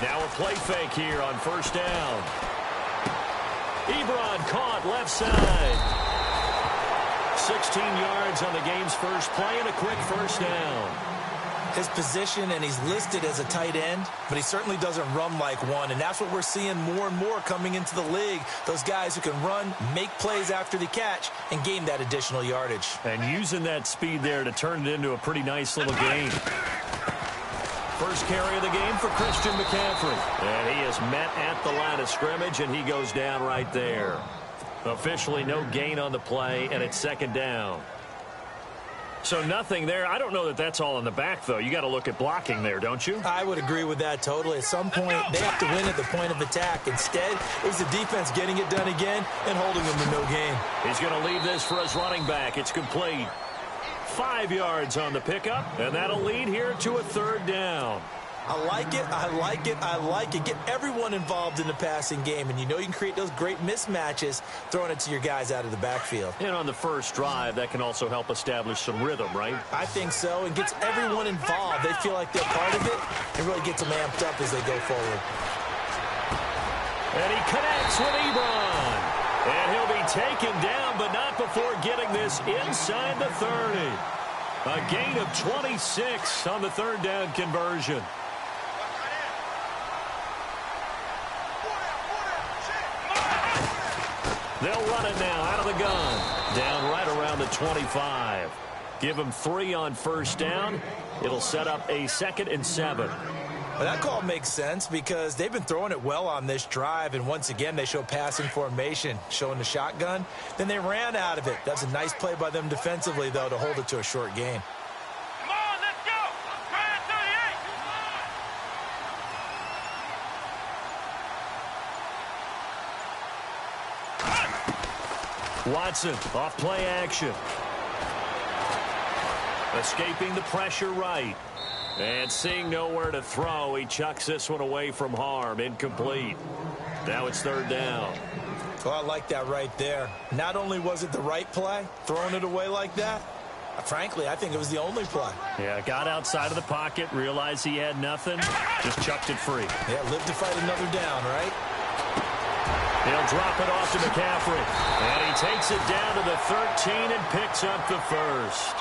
Now a play fake here on first down. Ebron caught left side. 16 yards on the game's first play and a quick first down. His position, and he's listed as a tight end, but he certainly doesn't run like one, and that's what we're seeing more and more coming into the league. Those guys who can run, make plays after the catch, and gain that additional yardage. And using that speed there to turn it into a pretty nice little gain. First carry of the game for Christian McCaffrey. And he is met at the line of scrimmage, and he goes down right there. Officially no gain on the play, and it's second down. So nothing there. I don't know that that's all in the back, though. You got to look at blocking there, don't you? I would agree with that totally. At some point, they have to win at the point of attack. Instead, it was the defense getting it done again and holding them to no gain. He's going to leave this for his running back. It's complete. 5 yards on the pickup, and that'll lead here to a third down. I like it, I like it, I like it. Get everyone involved in the passing game, and you know you can create those great mismatches throwing it to your guys out of the backfield. And on the first drive, that can also help establish some rhythm, right? I think so, and gets everyone involved. They feel like they're part of it, and really gets them amped up as they go forward. And he connects with Ebron. And he'll be taken down, but not before getting this inside the 30. A gain of 26 on the third down conversion. They'll run it now out of the gun. Down right around the 25. Give them 3 on first down. It'll set up a 2nd and 7. Well, that call makes sense because they've been throwing it well on this drive, and once again they show passing formation, showing the shotgun. Then they ran out of it. That's a nice play by them defensively, though, to hold it to a short gain. Come on, let's go. Try it, 38. Watson off play action. Escaping the pressure right. And seeing nowhere to throw, he chucks this one away from harm. Incomplete. Now it's third down. Well, I like that right there. Not only was it the right play, throwing it away like that, frankly, I think it was the only play. Yeah, got outside of the pocket, realized he had nothing, just chucked it free. Yeah, live to fight another down, right? He'll drop it off to McCaffrey. And he takes it down to the 13 and picks up the first.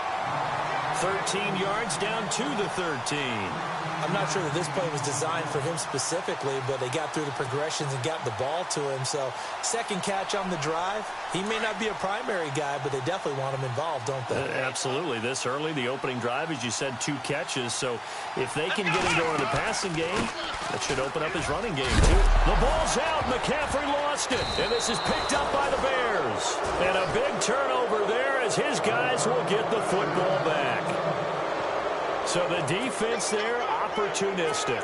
13 yards down to the 13. I'm not sure that this play was designed for him specifically, but they got through the progressions and got the ball to him. So, second catch on the drive. He may not be a primary guy, but they definitely want him involved, don't they? Absolutely. This early, the opening drive, as you said, 2 catches. So, if they can get him going in the passing game, that should open up his running game, too. The ball's out. McCaffrey lost it. And this is picked up by the Bears. And a big turnover there as his guys will get the football back. So the defense there, opportunistic.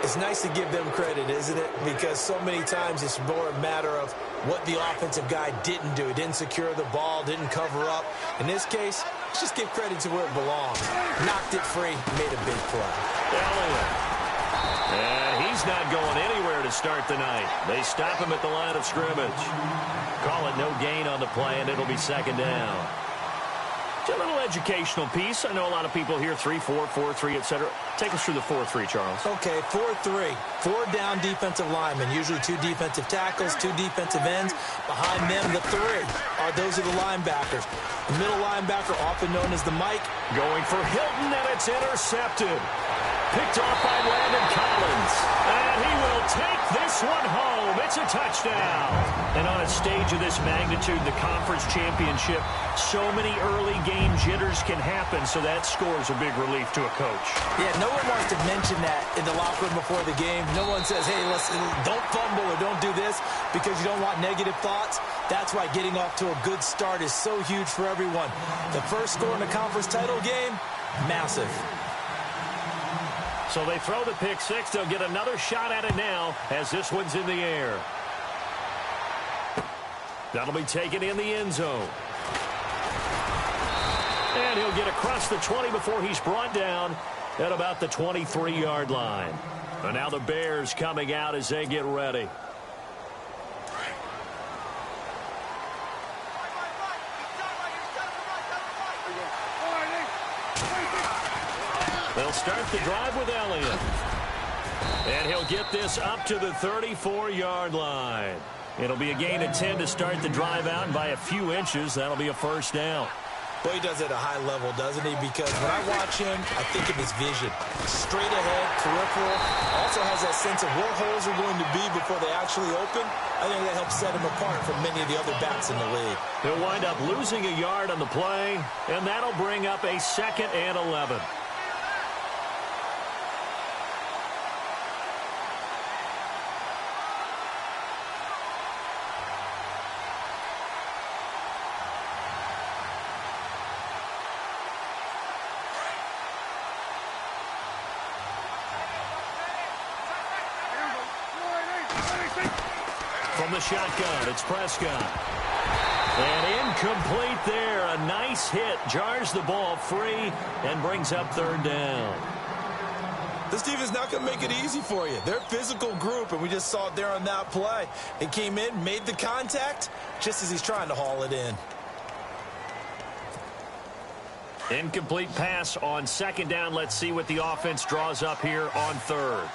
It's nice to give them credit, isn't it? Because so many times it's more a matter of what the offensive guy didn't do. He didn't secure the ball, didn't cover up. In this case, let's just give credit to where it belongs. Knocked it free, made a big play. Elliott. And he's not going anywhere to start the night. They stop him at the line of scrimmage. Call it no gain on the play, and it'll be second down. A little educational piece. I know a lot of people hear 3-4, 4-3, etc. Take us through the 4-3, Charles. Okay, 4-3. 4 down defensive linemen, usually 2 defensive tackles, 2 defensive ends. Behind them, the 3 those are the linebackers. The middle linebacker, often known as the Mike. Going for Hilton, and it's intercepted. Picked off by Landon Collins. And he will take this one home. It's a touchdown. And on a stage of this magnitude, the conference championship, so many early game jitters can happen, so that scores a big relief to a coach. Yeah, no one wants to mention that in the locker room before the game. No one says, hey, listen, don't fumble or don't do this because you don't want negative thoughts. That's why getting off to a good start is so huge for everyone. The first score in the conference title game, massive. So they throw the pick 6. They'll get another shot at it now as this one's in the air. That'll be taken in the end zone. And he'll get across the 20 before he's brought down at about the 23-yard line. And now the Bears coming out as they get ready. They'll start the drive with Elliott. And he'll get this up to the 34-yard line. It'll be a gain of 10 to start the drive out, and by a few inches, that'll be a first down. Well, he does it at a high level, doesn't he? Because when I watch him, I think of his vision. Straight ahead, peripheral. Also has that sense of where holes are going to be before they actually open. I think that helps set him apart from many of the other backs in the league. He'll wind up losing a yard on the play, and that'll bring up a 2nd and 11. From the shotgun, it's Prescott. And incomplete there. A nice hit. Jars the ball free and brings up 3rd down. This defense not going to make it easy for you. They're a physical group, and we just saw it there on that play. He came in, made the contact, just as he's trying to haul it in. Incomplete pass on 2nd down. Let's see what the offense draws up here on 3rd.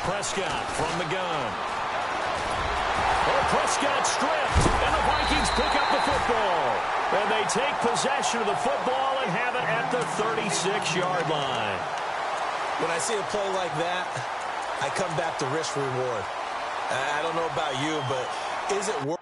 Prescott from the gun. Oh, Prescott stripped, and the Vikings pick up the football. And they take possession of the football and have it at the 36-yard line. When I see a play like that, I come back to risk reward. I don't know about you, but is it worth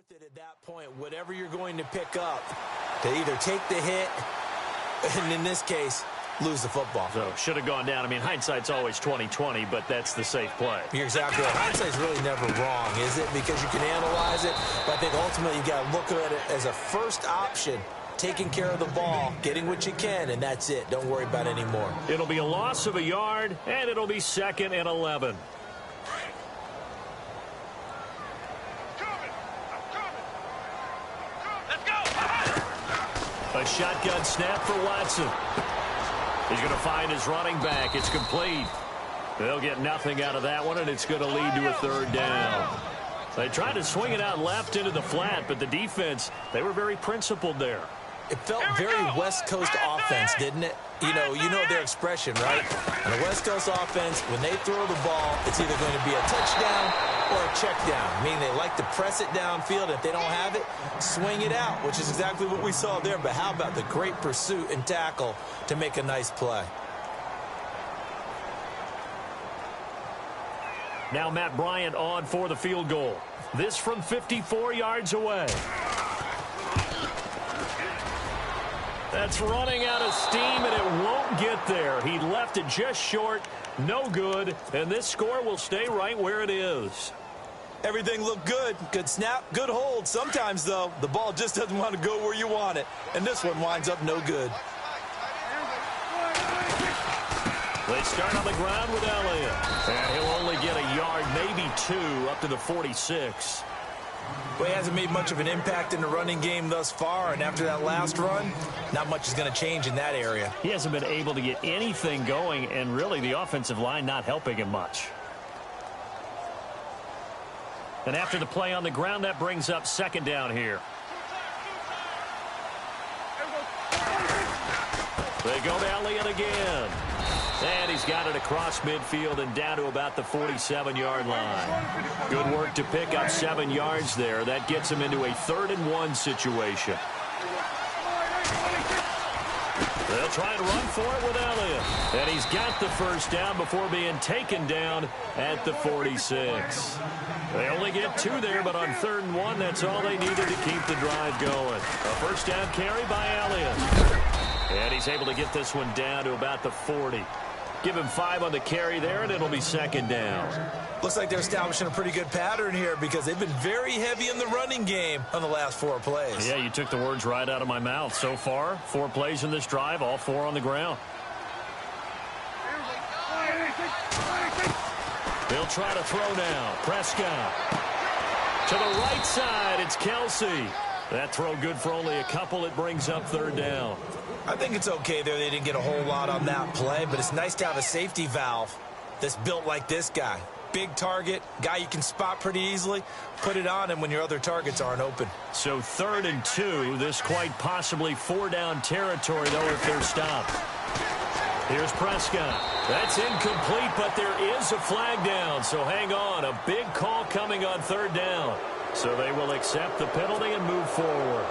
it at that point? Whatever you're going to pick up, to either take the hit, and in this case, lose the football. So should have gone down. I mean, hindsight's always 20/20, but that's the safe play. You're exactly right. Hindsight's really never wrong, is it? Because you can analyze it, but I think ultimately you got to look at it as a first option, taking care of the ball, getting what you can, and that's it. Don't worry about it anymore. It'll be a loss of a yard, and it'll be 2nd and 11. A shotgun snap for Watson. He's going to find his running back. It's complete. They'll get nothing out of that one, and it's going to lead to a 3rd down. They tried to swing it out left into the flat, but the defense, they were very principled there. It felt very West Coast offense, didn't it? You know their expression, right? On a West Coast offense, when they throw the ball, it's either going to be a touchdown or a check down, meaning they like to press it downfield. If they don't have it, swing it out, which is exactly what we saw there. But how about the great pursuit and tackle to make a nice play? Now Matt Bryant on for the field goal. This from 54 yards away. That's running out of steam, and it won't get there. He left it just short. No good, and this score will stay right where it is. Everything looked good. Good snap, good hold. Sometimes, though, the ball just doesn't want to go where you want it, and this one winds up no good. They start on the ground with Elliott, and he'll only get a yard, maybe 2, up to the 46. Well, he hasn't made much of an impact in the running game thus far, and after that last run, not much is going to change in that area. He hasn't been able to get anything going, and really the offensive line not helping him much. And after the play on the ground, that brings up 2nd down here. They go to Elliott again. And he's got it across midfield and down to about the 47-yard line. Good work to pick up 7 yards there. That gets him into a 3rd and 1 situation. They'll try to run for it with Elliott. And he's got the first down before being taken down at the 46. They only get 2 there, but on 3rd and 1, that's all they needed to keep the drive going. A first down carry by Elliott. And he's able to get this one down to about the 40. Give him 5 on the carry there, and it'll be 2nd down. Looks like they're establishing a pretty good pattern here because they've been very heavy in the running game on the last 4 plays. Yeah, you took the words right out of my mouth. So far, 4 plays in this drive, all 4 on the ground. They'll try to throw now. Prescott. To the right side, it's Kelsey. That throw good for only a couple. It brings up third down. I think it's okay there. They didn't get a whole lot on that play, but it's nice to have a safety valve that's built like this guy. Big target, guy you can spot pretty easily. Put it on him when your other targets aren't open. So 3rd and 2. This quite possibly 4-down territory, though, if they're stopped. Here's Prescott. That's incomplete, but there is a flag down. So hang on. A big call coming on 3rd down. So they will accept the penalty and move forward.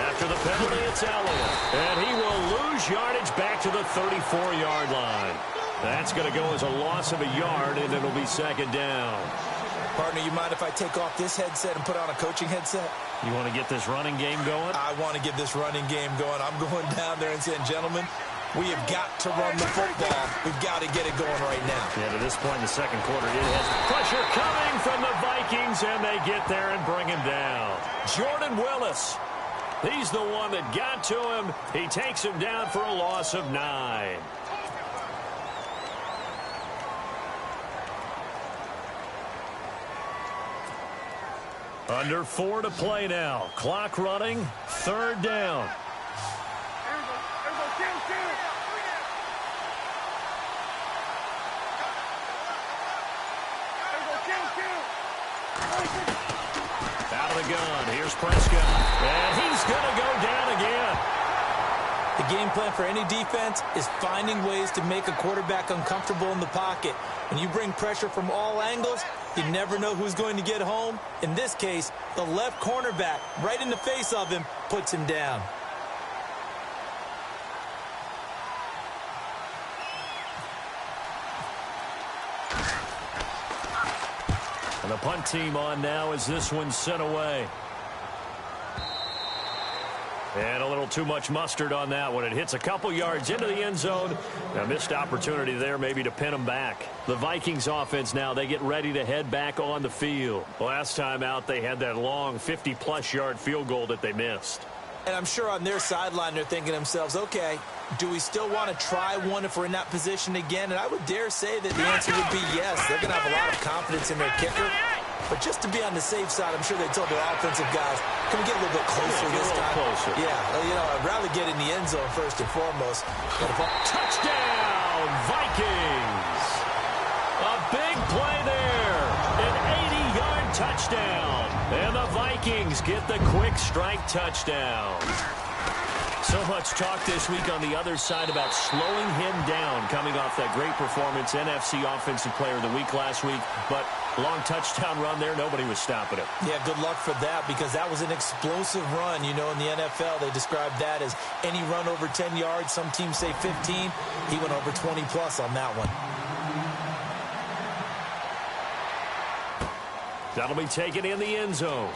After the penalty, it's Elliott. And he will lose yardage back to the 34-yard line. That's going to go as a loss of a yard, and it'll be 2nd down. Partner, you mind if I take off this headset and put on a coaching headset? You want to get this running game going? I want to get this running game going. I'm going down there and saying, gentlemen, we have got to run the football. We've got to get it going right now. Yeah, to this point in the 2nd quarter, it has pressure coming from the Vikings, and they get there and bring him down. Jordan Willis. He's the one that got to him. He takes him down for a loss of 9. Under 4 to play now. Clock running. 3rd down. Out of the gun. Here's Prescott. And he's going to go down again. The game plan for any defense is finding ways to make a quarterback uncomfortable in the pocket. When you bring pressure from all angles, you never know who's going to get home. In this case, the left cornerback, right in the face of him, puts him down. And the punt team on now as this one's sent away. And a little too much mustard on that one. It hits a couple yards into the end zone. A missed opportunity there maybe to pin them back. The Vikings offense now, they get ready to head back on the field. Last time out, they had that long 50-plus yard field goal that they missed. And I'm sure on their sideline they're thinking to themselves, okay, do we still want to try one if we're in that position again? And I would dare say that the answer would be yes. They're going to have a lot of confidence in their kicker. But just to be on the safe side, I'm sure they told their offensive guys, can we get a little bit closer this time? Closer. Yeah, you know, I'd rather get in the end zone first and foremost. Touchdown, Vikings! A big play there. An 80-yard touchdown. And the Vikings get the quick strike touchdown. So much talk this week on the other side about slowing him down coming off that great performance, NFC Offensive Player of the Week last week. But long touchdown run there, nobody was stopping it. Yeah, good luck for that because that was an explosive run. You know, in the NFL, they describe that as any run over 10 yards. Some teams say 15. He went over 20-plus on that one. That'll be taken in the end zone.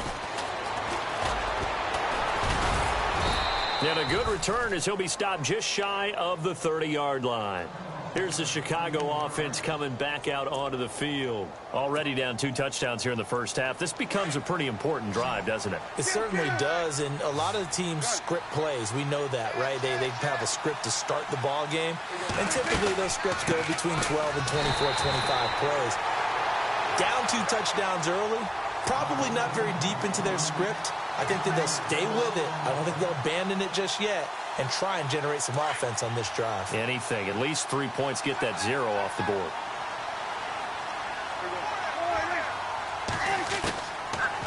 And a good return as he'll be stopped just shy of the 30-yard line. Here's the Chicago offense coming back out onto the field. Already down 2 touchdowns here in the first half. This becomes a pretty important drive, doesn't it? It certainly does, and a lot of the teams script plays. We know that, right? They have a script to start the ball game, and typically those scripts go between 12 and 24, 25 plays. Down 2 touchdowns early, probably not very deep into their script. I think that they'll stay with it. I don't think they'll abandon it just yet and try and generate some offense on this drive. Anything. At least 3 points, get that 0 off the board.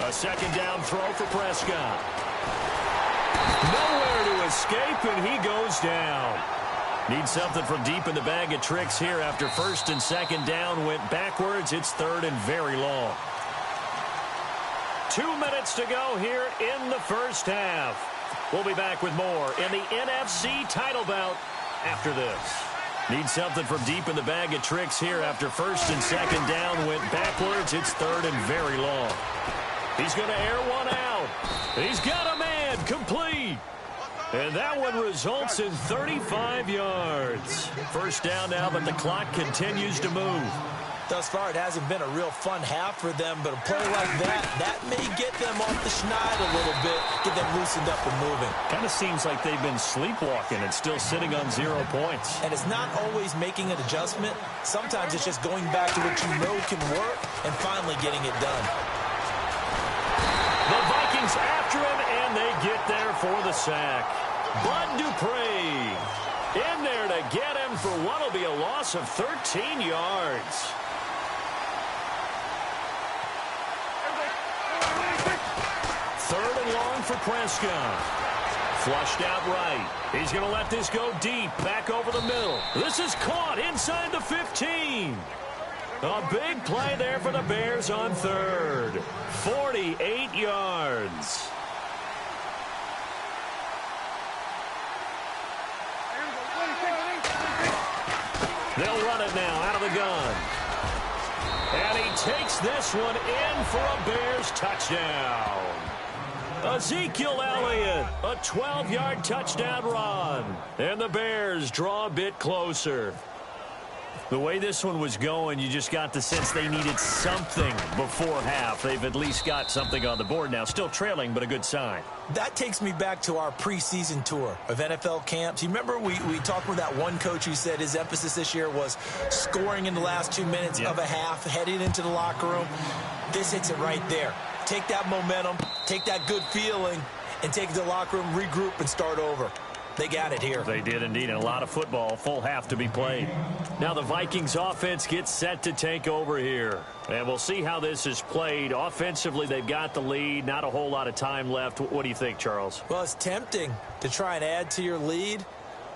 A second down throw for Prescott. Nowhere to escape, and he goes down. Needs something from deep in the bag of tricks here after 1st and 2nd down went backwards. It's 3rd and very long. 2 minutes to go here in the first half. We'll be back with more in the NFC title bout after this. Need something from deep in the bag of tricks here after 1st and 2nd down went backwards. It's 3rd and very long. He's going to air one out. He's got a man complete. And that one results in 35 yards. First down now, but the clock continues to move. Thus far, it hasn't been a real fun half for them, but a play like that may get them off the schneid a little bit, get them loosened up and moving. Kind of seems like they've been sleepwalking and still sitting on 0 points. And it's not always making an adjustment. Sometimes it's just going back to what you know can work and finally getting it done. The Vikings after him, and they get there for the sack. Bud Dupree in there to get him for what will be a loss of 13 yards. Third and long for Prescott. Flushed out right. He's going to let this go deep, back over the middle. This is caught inside the 15. A big play there for the Bears on third. 48 yards. They'll run it now out of the gun. And he takes this one in for a Bears touchdown. Ezekiel Elliott, a 12-yard touchdown run. And the Bears draw a bit closer. The way this one was going, you just got the sense they needed something before half. They've at least got something on the board now. Still trailing, but a good sign. That takes me back to our preseason tour of NFL camps. You remember we talked with that one coach who said his emphasis this year was scoring in the last 2 minutes of a half, heading into the locker room. This hits it right there. Take that momentum, take that good feeling, and take it to the locker room, regroup, and start over. They got it here. They did indeed, and a lot of football, full half to be played. Now the Vikings offense gets set to take over here. And we'll see how this is played. Offensively, they've got the lead. Not a whole lot of time left. What do you think, Charles? Well, it's tempting to try and add to your lead,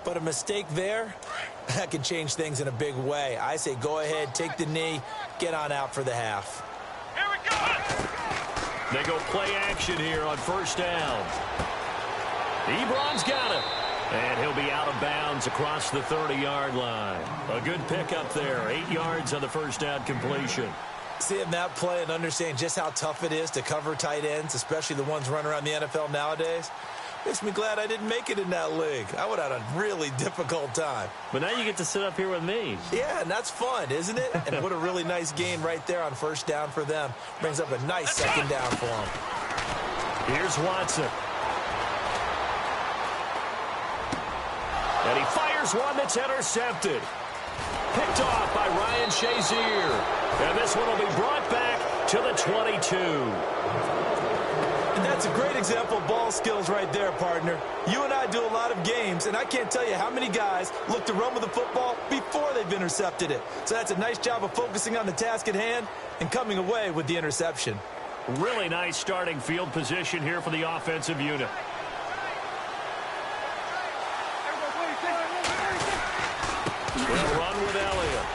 but a mistake there, that can change things in a big way. I say go ahead, take the knee, get on out for the half. Here we go! They go play action here on first down. Ebron's got it. And he'll be out of bounds across the 30-yard line. A good pickup there. 8 yards on the first down completion. Seeing that play and understanding just how tough it is to cover tight ends, especially the ones running around the NFL nowadays, makes me glad I didn't make it in that league. I would have had a really difficult time. But now you get to sit up here with me. Yeah, and that's fun, isn't it? And what a really nice gain right there on first down for them. Brings up a nice second down for them. Here's Watson. And he fires one that's intercepted. Picked off by Ryan Shazier. And this one will be brought back to the 22. And that's a great example of ball skills right there, partner. You and I do a lot of games, and I can't tell you how many guys look to run with the football before they've intercepted it. So that's a nice job of focusing on the task at hand and coming away with the interception. Really nice starting field position here for the offensive unit. They'll run with Elliott.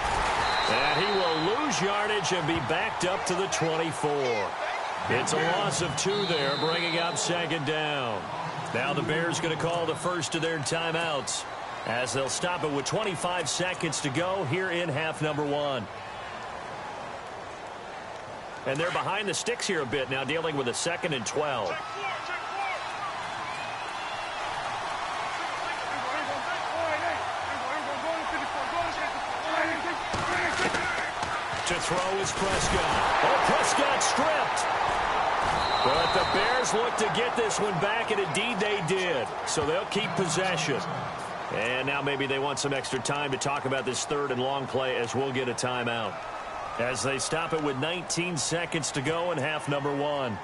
And he will lose yardage and be backed up to the 24. It's a loss of 2 there, bringing up second down. Now the Bears going to call the first of their timeouts as they'll stop it with 25 seconds to go here in half number 1. And they're behind the sticks here a bit now, dealing with a 2nd and 12. To throw is Prescott. Oh, Prescott stripped. But the Bears look to get this one back, and indeed they did. So they'll keep possession. And now maybe they want some extra time to talk about this 3rd and long play as we'll get a timeout. As they stop it with 19 seconds to go in half number 1.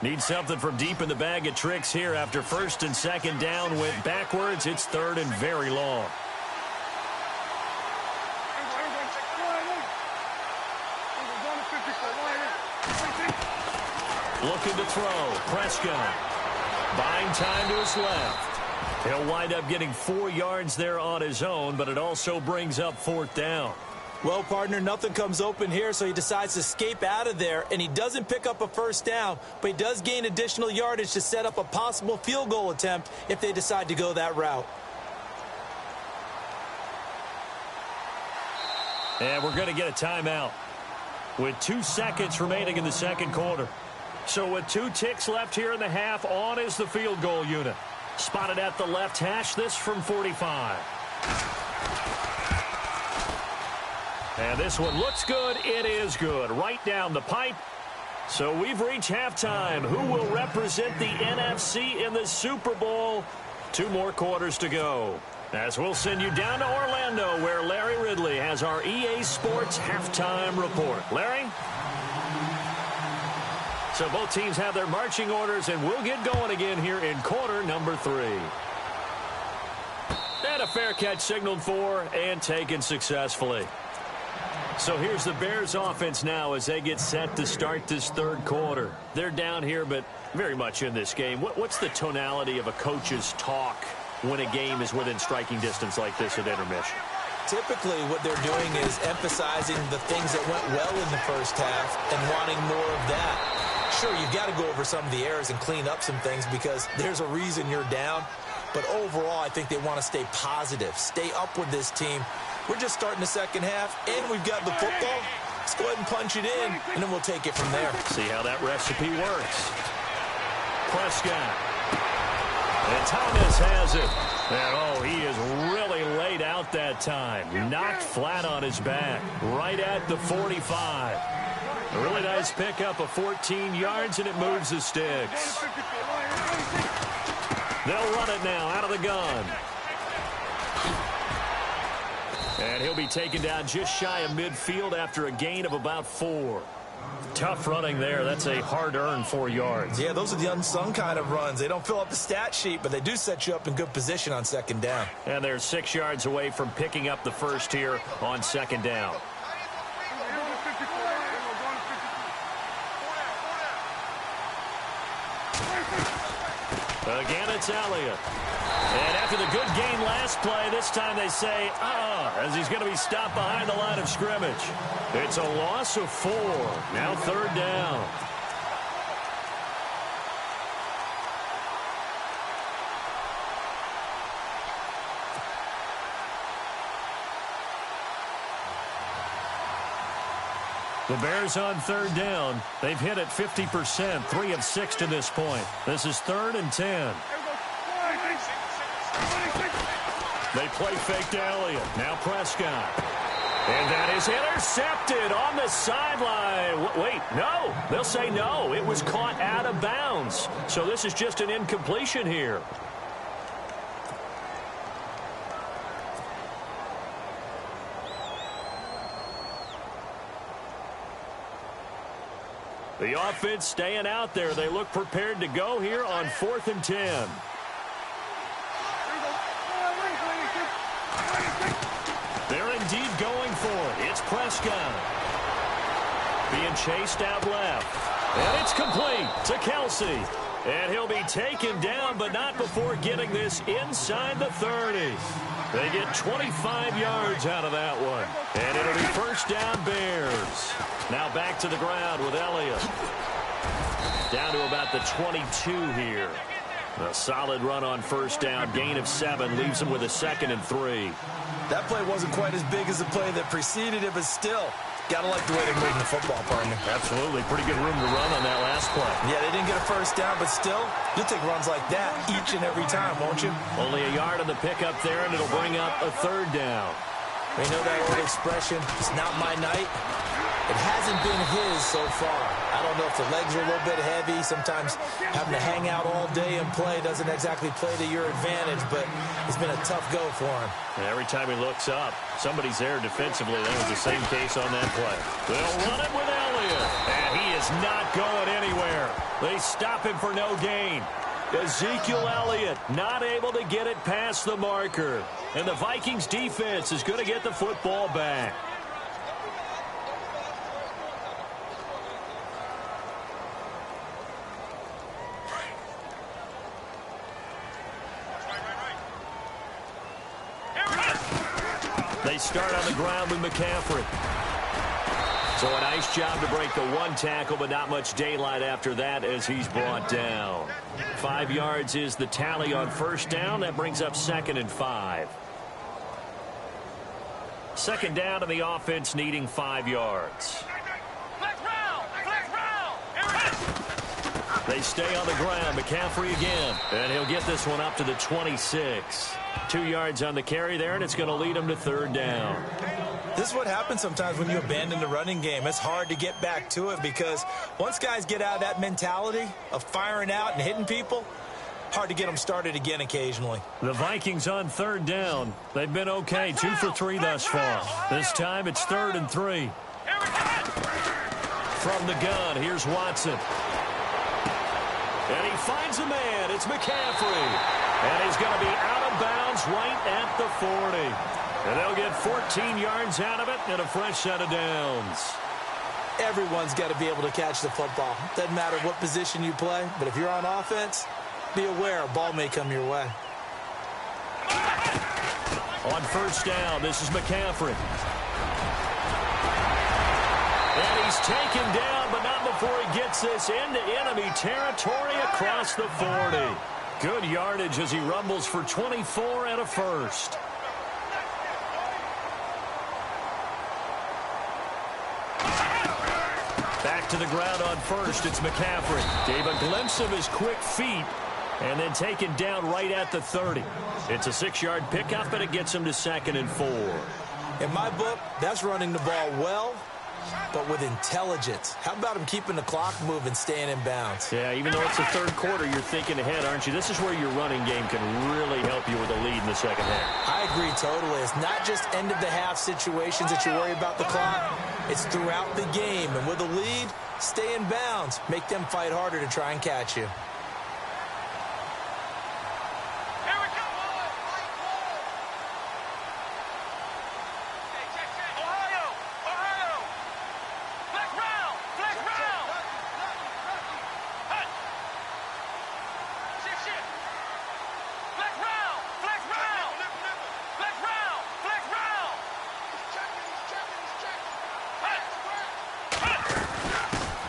Need something from deep in the bag of tricks here after 1st and 2nd down went backwards. It's 3rd and very long. Looking to throw. Prescott. Buying time to his left. He'll wind up getting 4 yards there on his own, but it also brings up 4th down. Well, partner, nothing comes open here, so he decides to escape out of there, and he doesn't pick up a first down, but he does gain additional yardage to set up a possible field goal attempt if they decide to go that route. And we're going to get a timeout with 2 seconds remaining in the 2nd quarter. So with 2 ticks left here in the half, on is the field goal unit. Spotted at the left hash, this from 45. And this one looks good. It is good. Right down the pipe. So we've reached halftime. Who will represent the NFC in the Super Bowl? 2 more quarters to go. As we'll send you down to Orlando, where Larry Ridley has our EA Sports halftime report. Larry? So both teams have their marching orders, and we'll get going again here in quarter number 3. And a fair catch signaled for and taken successfully. So here's the Bears offense now as they get set to start this 3rd quarter. They're down here, but very much in this game. What's the tonality of a coach's talk when a game is within striking distance like this at intermission? Typically, what they're doing is emphasizing the things that went well in the first half and wanting more of that. Sure, you've got to go over some of the errors and clean up some things because there's a reason you're down. But overall, I think they want to stay positive, stay up with this team. We're just starting the second half, and we've got the football. Let's go ahead and punch it in, and then we'll take it from there. See how that recipe works. Prescott. And Thomas has it. And, oh, he is really laid out that time. Knocked flat on his back. Right at the 45. A really nice pickup of 14 yards, and it moves the sticks. They'll run it now out of the gun. And he'll be taken down just shy of midfield after a gain of about 4. Tough running there. That's a hard-earned 4 yards. Yeah, those are the unsung kind of runs. They don't fill up the stat sheet, but they do set you up in good position on second down. And they're 6 yards away from picking up the first here on second down. Again, it's Elliott. And after the good gain last play, this time they say, as he's going to be stopped behind the line of scrimmage. It's a loss of 4. Now 3rd down. The Bears on 3rd down. They've hit it 50%, 3 of 6 to this point. This is 3rd and 10. They play fake to Elliott. Now Prescott. And that is intercepted on the sideline. Wait, no. They'll say no. It was caught out of bounds. So this is just an incompletion here. The offense staying out there. They look prepared to go here on 4th and 10. They're indeed going for it. It's Prescott. Being chased out left. And it's complete to Kelsey. And he'll be taken down, but not before getting this inside the 30. They get 25 yards out of that one. And it'll be 1st down Bears. Now back to the ground with Elliott. Down to about the 22 here. A solid run on 1st down. Gain of 7 leaves them with a 2nd and 3. That play wasn't quite as big as the play that preceded it, but still, got to like the way they're moving the football, partner. Absolutely. Pretty good room to run on that last play. Yeah, they didn't get a 1st down, but still, you'll take runs like that each and every time, won't you? Only a yard on the pickup there, and it'll bring up a 3rd down. We know that old expression, it's not my night. It hasn't been his so far. I don't know if the legs are a little bit heavy. Sometimes having to hang out all day and play doesn't exactly play to your advantage, but it's been a tough go for him. And every time he looks up, somebody's there defensively. That was the same case on that play. They'll run it with Elliott, and he is not going anywhere. They stop him for no gain. Ezekiel Elliott not able to get it past the marker. And the Vikings defense is going to get the football back. They start on the ground with McCaffrey. So a nice job to break the 1 tackle, but not much daylight after that as he's brought down. 5 yards is the tally on 1st down. That brings up 2nd and 5. 2nd down to the offense needing 5 yards. They stay on the ground. McCaffrey again. And he'll get this one up to the 26. 2 yards on the carry there, and it's going to lead him to third down. This is what happens sometimes when you abandon the running game. It's hard to get back to it because once guys get out of that mentality of firing out and hitting people, hard to get them started again occasionally. The Vikings on third down. They've been okay, 2 for 3 thus far. This time it's 3rd and 3. From the gun, here's Watson. And he finds a man. It's McCaffrey. And he's going to be out of bounds right at the 40. And they'll get 14 yards out of it and a fresh set of downs. Everyone's got to be able to catch the football. Doesn't matter what position you play, but if you're on offense, be aware a ball may come your way. On first down, this is McCaffrey. And he's taken down, but not before he gets this into enemy territory across the 40. Good yardage as he rumbles for 24 and a first. Back to the ground on first. It's McCaffrey. Gave a glimpse of his quick feet and then taken down right at the 30. It's a 6-yard pickup, and it gets him to 2nd and 4. In my book, that's running the ball well, but with intelligence. How about him keeping the clock moving, staying in bounds? Yeah, even though it's the third quarter, you're thinking ahead, aren't you? This is where your running game can really help you with a lead in the second half. I agree totally. It's not just end-of-the-half situations that you worry about the clock. It's throughout the game. And with a lead, stay in bounds. Make them fight harder to try and catch you.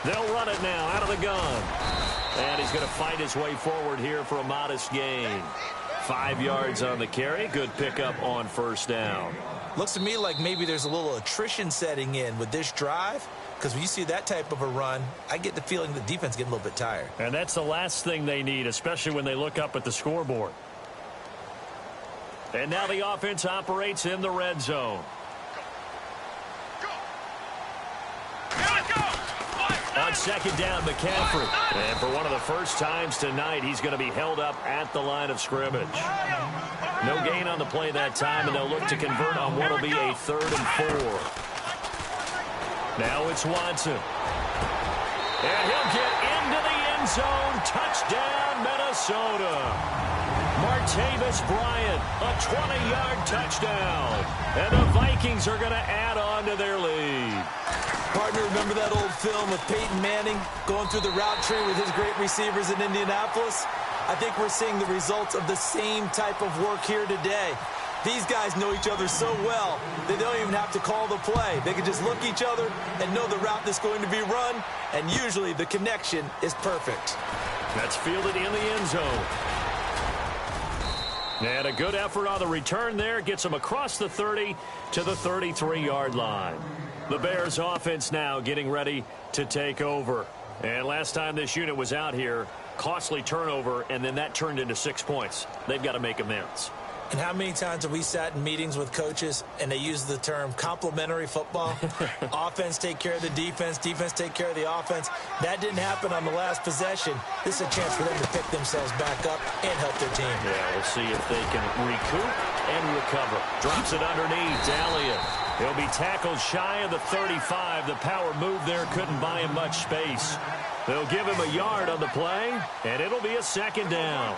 They'll run it now out of the gun. And he's going to fight his way forward here for a modest gain. 5 yards on the carry. Good pickup on first down. Looks to me like maybe there's a little attrition setting in with this drive, because when you see that type of a run, I get the feeling the defense getting a little bit tired. And that's the last thing they need, especially when they look up at the scoreboard. And now the offense operates in the red zone. On second down, McCaffrey. And for one of the first times tonight, he's going to be held up at the line of scrimmage. No gain on the play that time, and they'll look to convert on what will be a 3rd and 4. Now it's Watson. And he'll get into the end zone. Touchdown, Minnesota. Martavis Bryant, a 20-yard touchdown. And the Vikings are going to add on to their lead. Partner, remember that old film of Peyton Manning going through the route tree with his great receivers in Indianapolis? I think we're seeing the results of the same type of work here today. These guys know each other so well, they don't even have to call the play. They can just look each other and know the route that's going to be run, and usually the connection is perfect. That's fielded in the end zone. And a good effort on the return there. Gets him across the 30 to the 33-yard line. The Bears offense now getting ready to take over. And last time this unit was out here, costly turnover, and then that turned into 6 points. They've got to make amends. And how many times have we sat in meetings with coaches and they use the term complementary football? Offense take care of the defense, defense take care of the offense. That didn't happen on the last possession. This is a chance for them to pick themselves back up and help their team. Yeah, we'll see if they can recoup and recover. Drops it underneath. Elliott. He'll be tackled shy of the 35. The power move there couldn't buy him much space. They'll give him a yard on the play, and it'll be a second down.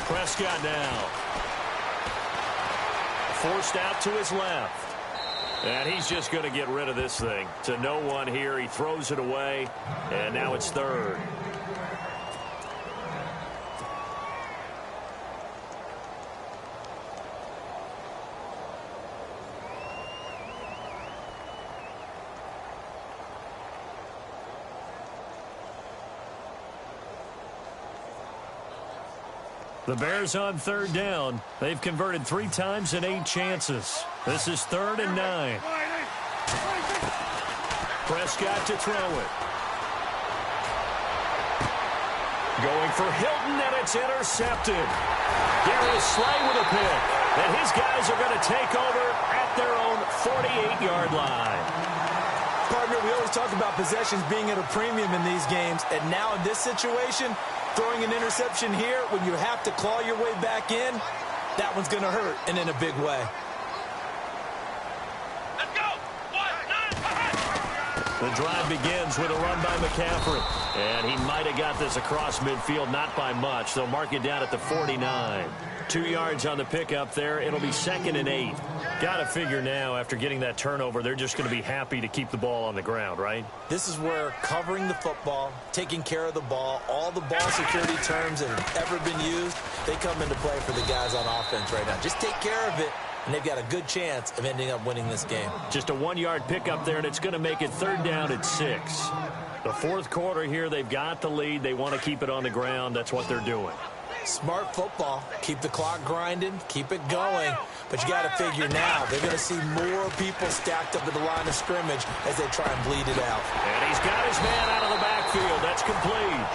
Prescott now. Forced out to his left. And he's just going to get rid of this thing. To no one here. He throws it away. And now it's 3rd. The Bears on third down. They've converted 3 times in 8 chances. This is 3rd and 9. Prescott to throw it. Going for Hilton, and it's intercepted. Darius Slay with a pick. And his guys are going to take over at their own 48-yard line. Partner, we always talk about possessions being at a premium in these games, and now in this situation, throwing an interception here when you have to claw your way back in, that one's going to hurt, and in a big way. Let's go. 1-9. The drive begins with a run by McCaffrey. And he might have got this across midfield, not by much. They'll mark it down at the 49. 2 yards on the pickup there. It'll be 2nd and 8. Got to figure now, after getting that turnover, they're just going to be happy to keep the ball on the ground, right? This is where covering the football, taking care of the ball, all the ball security terms that have ever been used, they come into play for the guys on offense right now. Just take care of it, and they've got a good chance of ending up winning this game. Just a 1-yard pickup there, and it's going to make it 3rd down at 6. The 4th quarter here, they've got the lead. They want to keep it on the ground. That's what they're doing. Smart football. Keep the clock grinding. Keep it going. But you got to figure now, they're going to see more people stacked up at the line of scrimmage as they try and bleed it out. And he's got his man out of the backfield. That's complete.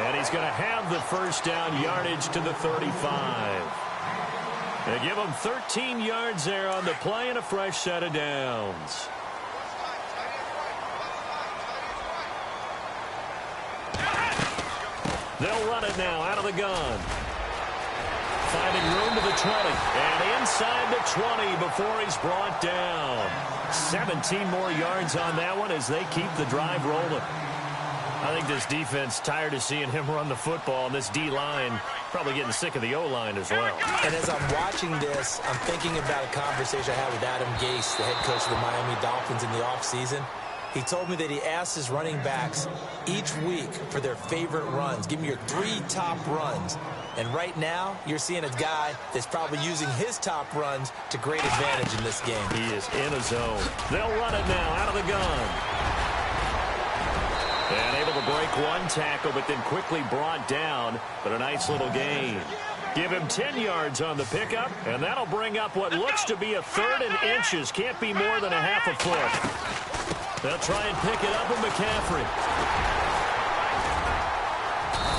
And he's going to have the 1st down, yardage to the 35. They give him 13 yards there on the play and a fresh set of downs. They'll run it now out of the gun. Finding room to the 20. And inside the 20 before he's brought down. 17 more yards on that one as they keep the drive rolling. I think this defense tired of seeing him run the football, and this D-line probably getting sick of the O-line as well. And as I'm watching this, I'm thinking about a conversation I had with Adam Gase, the head coach of the Miami Dolphins, in the offseason. He told me that he asked his running backs each week for their favorite runs. Give me your 3 top runs. And right now, you're seeing a guy that's probably using his top runs to great advantage in this game. He is in a zone. They'll run it now out of the gun. And able to break 1 tackle, but then quickly brought down. But a nice little gain. Give him 10 yards on the pickup, and that'll bring up what looks to be a 3rd and inches. Can't be more than a half a foot. They'll try and pick it up with McCaffrey.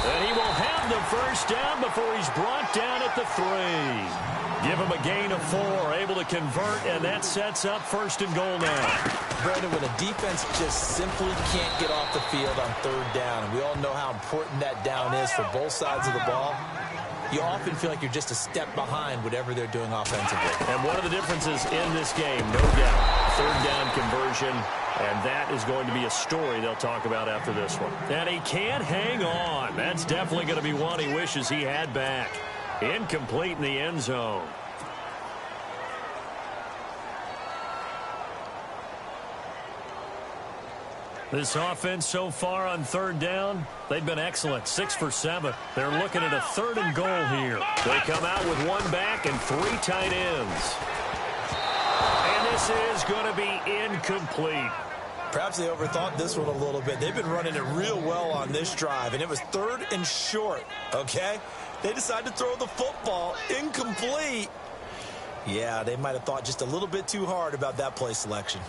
And he will have the 1st down before he's brought down at the 3. Give him a gain of 4, able to convert, and that sets up 1st and goal now. Brandon, when a defense just simply can't get off the field on 3rd down, and we all know how important that down is for both sides of the ball, you often feel like you're just a step behind whatever they're doing offensively. And one of the differences in this game, no doubt, 3rd down conversion, and that is going to be a story they'll talk about after this one. And he can't hang on. That's definitely going to be one he wishes he had back. Incomplete in the end zone. This offense so far on 3rd down, they've been excellent. 6 for 7. They're looking at a 3rd and goal here. They come out with 1 back and 3 tight ends. And this is going to be incomplete. Perhaps they overthought this one a little bit. They've been running it real well on this drive, and it was 3rd and short, okay? They decided to throw the football incomplete. Yeah, they might have thought just a little bit too hard about that play selection.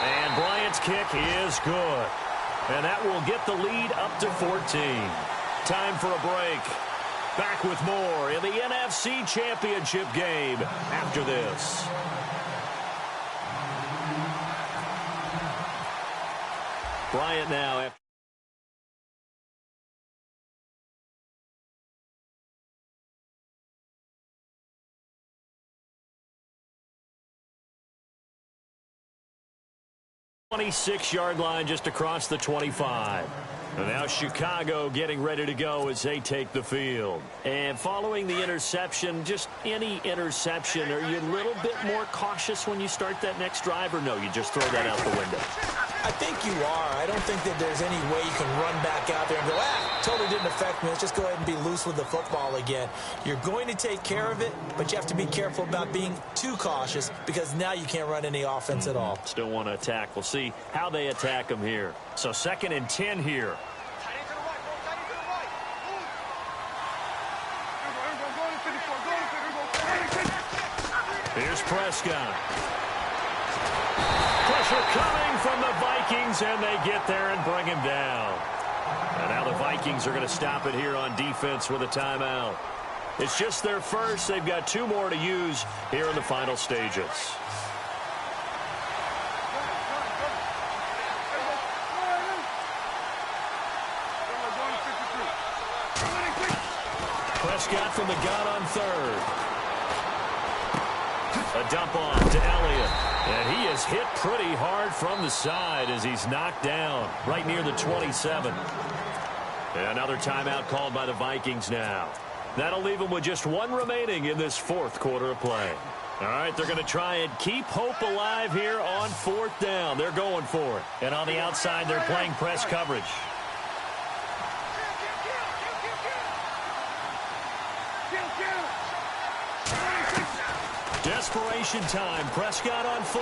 And Bryant's kick is good. And that will get the lead up to 14. Time for a break. Back with more in the NFC Championship game after this. Bryant now. 26-yard line just across the 25. And now Chicago getting ready to go as they take the field. And following the interception, just any interception, are you a little bit more cautious when you start that next drive, or no, you just throw that out the window? I think you are. I don't think that there's any way you can run back out there and go, totally didn't affect me. Let's just go ahead and be loose with the football again. You're going to take care of it, but you have to be careful about being too cautious because now you can't run any offense at all. Still want to attack. We'll see how they attack them here. So 2nd and 10 here. Here's Prescott. Pressure coming from the Vikings, and they get there and bring him down. And now the Vikings are going to stop it here on defense with a timeout. It's just their first. They've got 2 more to use here in the final stages. Prescott from the gun on third. A dump off to Elliott. And he is hit pretty hard from the side as he's knocked down right near the 27. And another timeout called by the Vikings now. That'll leave them with just 1 remaining in this 4th quarter of play. All right, they're going to try and keep hope alive here on 4th down. They're going for it. And on the outside, they're playing press coverage. Desperation time. Prescott on 4th.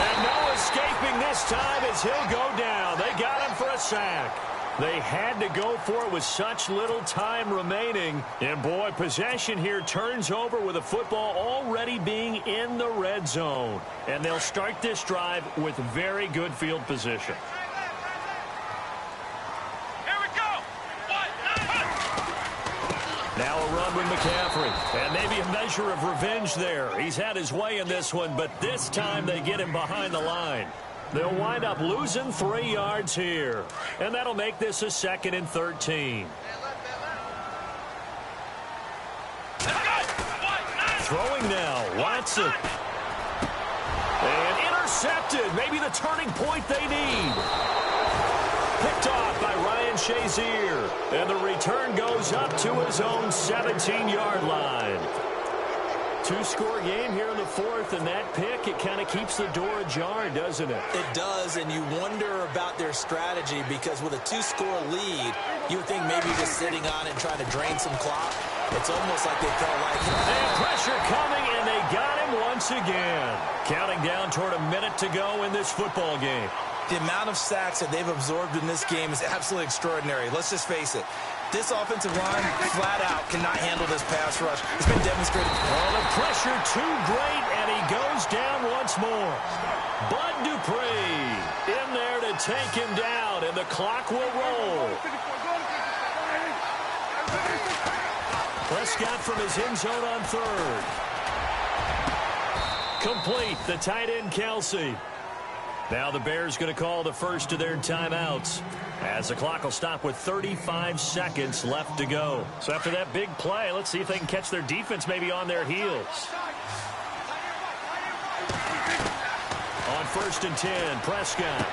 And no escaping this time as he'll go down. They got him for a sack. They had to go for it with such little time remaining. And, boy, possession here turns over with the football already being in the red zone. And they'll start this drive with very good field position. Here we go. Now a run with McCaffrey. And maybe a measure of revenge there. He's had his way in this one, but this time they get him behind the line. They'll wind up losing 3 yards here. And that'll make this a 2nd and 13. Throwing now, Watson. And intercepted. Maybe the turning point they need. Picked off by Ryan Shazier. And the return goes up to his own 17-yard line. 2-score game here in the 4th, and that pick, it kind of keeps the door ajar, doesn't it? It does, and you wonder about their strategy because with a 2-score lead, you would think maybe just sitting on it and trying to drain some clock. It's almost like they felt like... And pressure coming, and they got him once again. Counting down toward a minute to go in this football game. The amount of sacks that they've absorbed in this game is absolutely extraordinary. Let's just face it. This offensive line, flat out, cannot handle this pass rush. It's been demonstrated. Well, the pressure too great, and he goes down once more. Bud Dupree in there to take him down, and the clock will roll. Prescott from his end zone on 3rd. Complete, the tight end Kelsey. Now the Bears going to call the first of their timeouts as the clock will stop with 35 seconds left to go. So after that big play, let's see if they can catch their defense maybe on their heels. On 1st and 10, Prescott.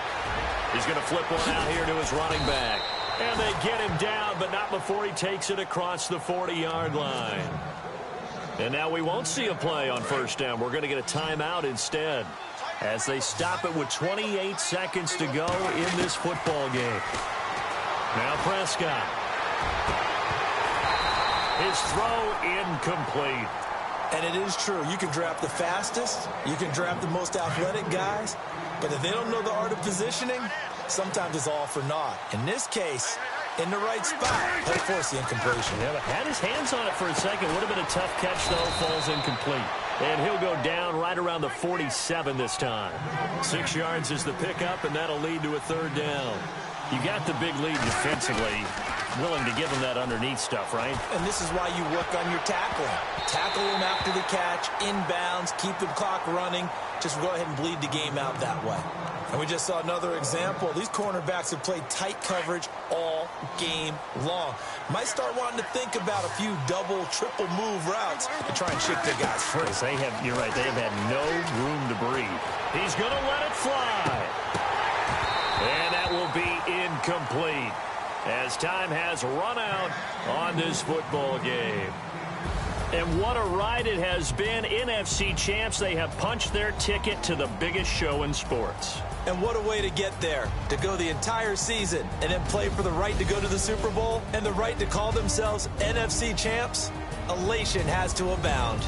He's going to flip one out here to his running back. And they get him down, but not before he takes it across the 40-yard line. And now we won't see a play on 1st down. We're going to get a timeout instead, as they stop it with 28 seconds to go in this football game. Now Prescott. His throw incomplete. And it is true. You can draft the fastest. You can draft the most athletic guys. But if they don't know the art of positioning, sometimes it's all for naught. In this case, in the right spot, he'll force the incompletion. Yeah, but had his hands on it for a second. Would have been a tough catch, though. Falls incomplete. And he'll go down right around the 47 this time. 6 yards is the pickup, and that'll lead to a 3rd down. You got the big lead defensively. Willing to give him that underneath stuff, right? And this is why you work on your tackling. Tackle him after the catch, inbounds, keep the clock running. Just go ahead and bleed the game out that way. And we just saw another example. These cornerbacks have played tight coverage all game long. Might start wanting to think about a few double, triple move routes to try and shake their guys free. They have, you're right, they have had no room to breathe. He's going to let it fly. And that will be incomplete as time has run out on this football game. And what a ride it has been. NFC champs, they have punched their ticket to the biggest show in sports. And what a way to get there, to go the entire season and then play for the right to go to the Super Bowl and the right to call themselves NFC champs. Elation has to abound.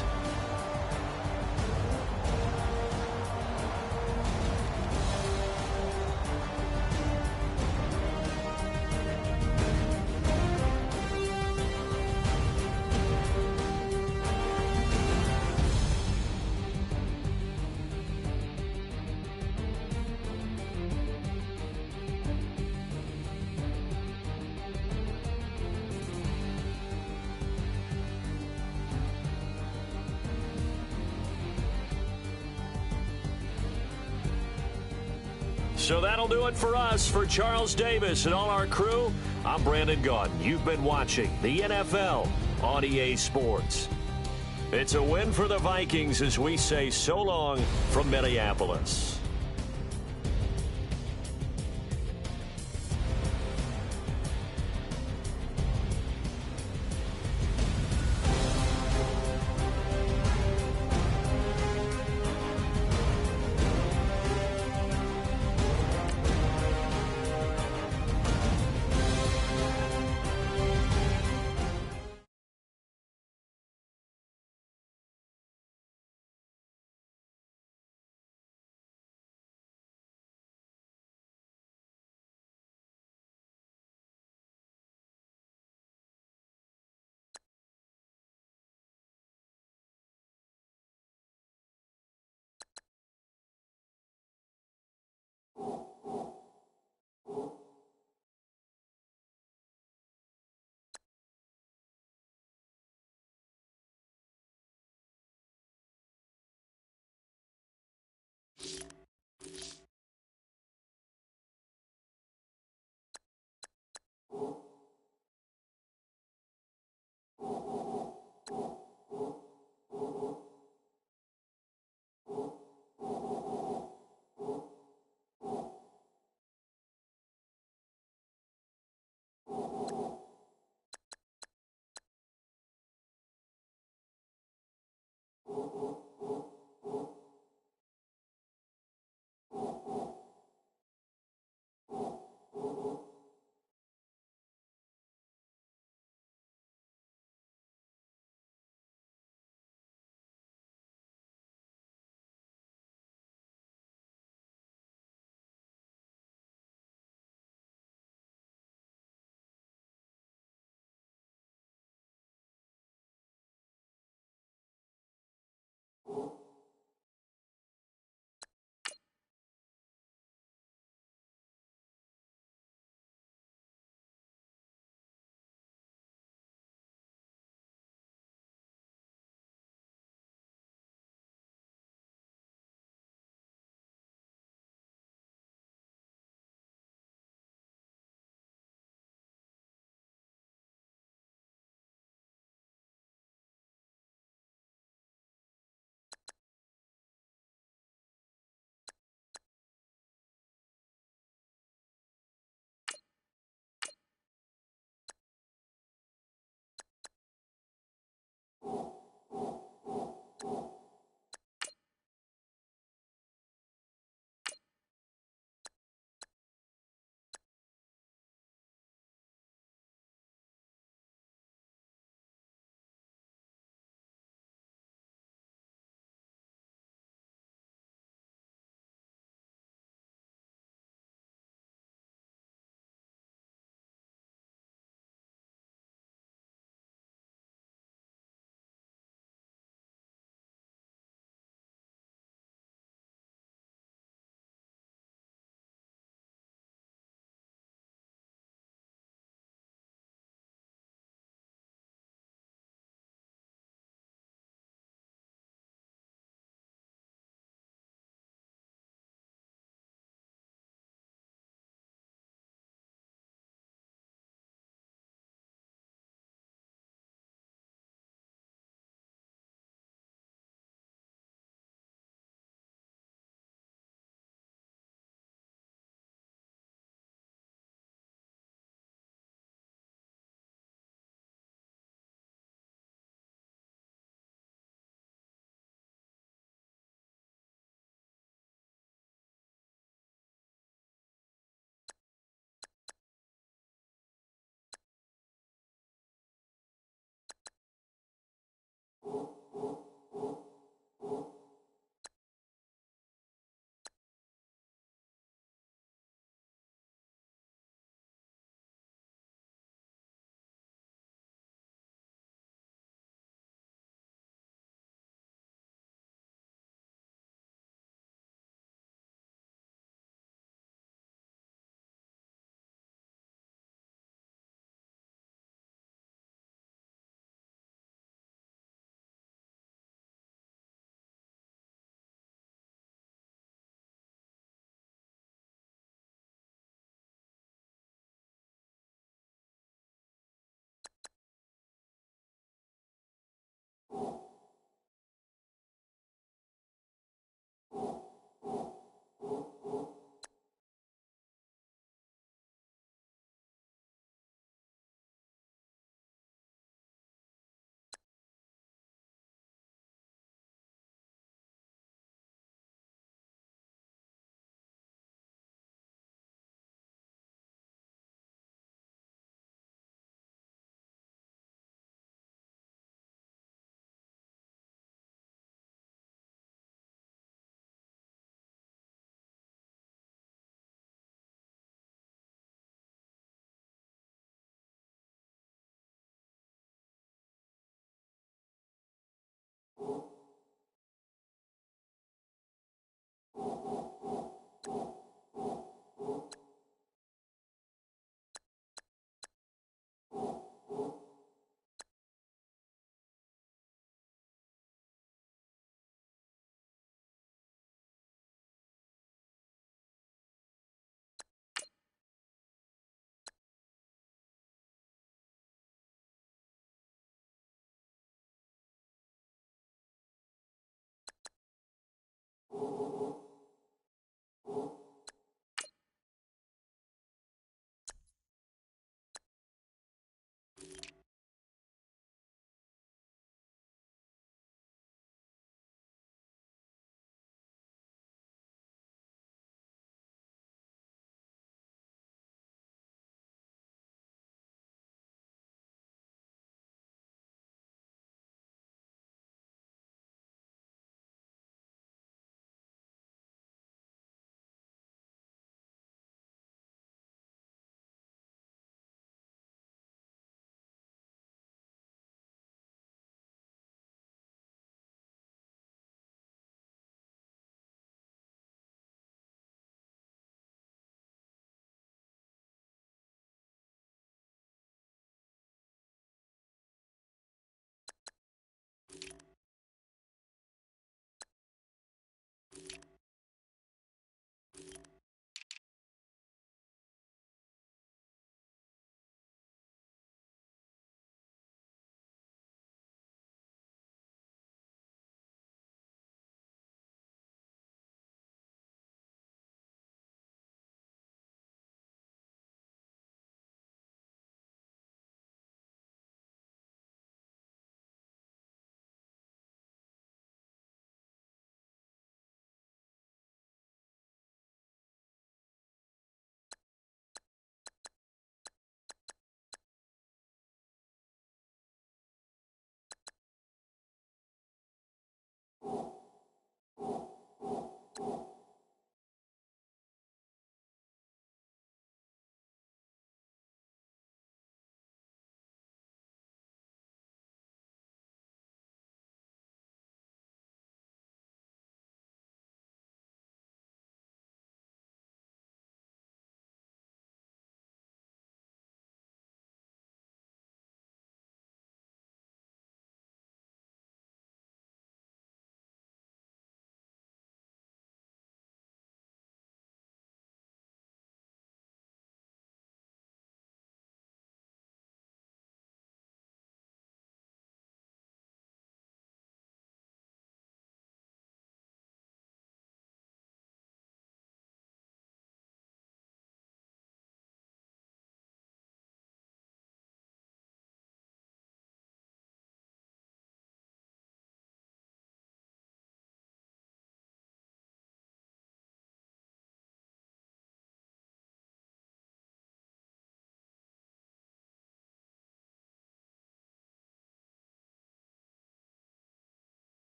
So that'll do it for us. For Charles Davis and all our crew, I'm Brandon Gaudin. You've been watching the NFL on EA Sports. It's a win for the Vikings as we say so long from Minneapolis.